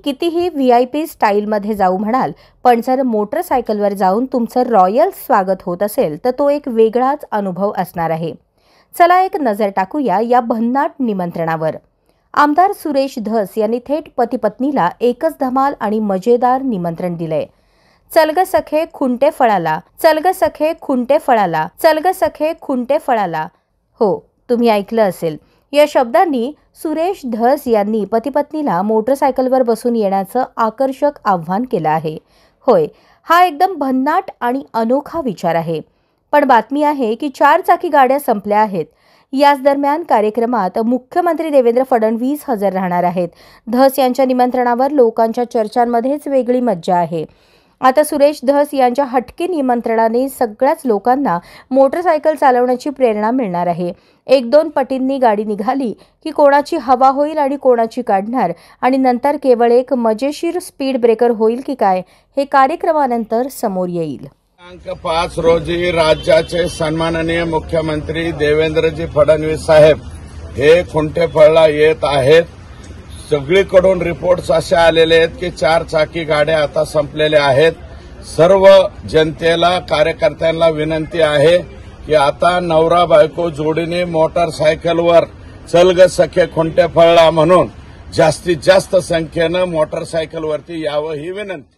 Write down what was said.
कितीही VIP स्टाईलमध्ये जाऊ म्हणाल, पण जर मोटरसायकलवर जाऊन तुमचं रॉयल स्वागत होत असेल तर तो एक वेगळाच अनुभव असणार आहे। चला एक नजर टाकूया या भन्नाट निमंत्रणावर। आमदार सुरेश धस यांनी थेट पती-पत्नीला एकच धमाल आणि मजेदार निमंत्रण दिले। चल ग सखे खुंटे फळाला, चल ग सखे खुंटे फळाला, चल ग सखे खुंटे फळाला। हो, तुम्ही ऐकलं असेल। या शब्दांनी सुरेश धस यांनी पती-पत्नीला मोटरसायकलवर बसून येण्याचं आकर्षक आव्हान केलं आहे। होय, हा एकदम भन्नाट आणि अनोखा विचार आहे। पण बातमी आहे की 4 चाकी गाड्या संपल्या आहेत। याच दरम्यान कार्यक्रमात मुख्यमंत्री देवेंद्र फडणवीस हजर राहणार आहेत। धस यांच्या निमंत्रणावर लोकांच्या चर्चांमध्येच वेगळी मज्जा आहे। आता सुरेश धस यांच्या हटके निमंत्रणाने सगळ्याच लोकांना मोटरसायकल चालवण्याची प्रेरणा मिळणार आहे। 1-2 पटींनी गाडी निघाली की कोणाची हवा होईल आणि कोणाची काढणार आणि नंतर केवळ एक मजेशीर स्पीड ब्रेकर होईल की काय हे कार्यक्रमानंतर समोर येईल। दिनांक 5 रोजी राज्याचे सन्माननीय मुख्यमंत्री देवेंद्रजी फडणवीस साहेब हे खुंटेफळला येत आहेत। सगळीकडून रिपोर्ट्स असे आलेले आहेत की 4 चाकी गाड्या आता संपलेल्या आहेत। सर्व जनतेला कार्यकर्त्यांना विनंती आहे की आता नवरा बायको जोडीने मोटरसायकलवर चल ग सखे खुंटेफळला म्हणून जास्तीत जास्त संख्येनं मोटरसायकलवरती यावं ही विनंती।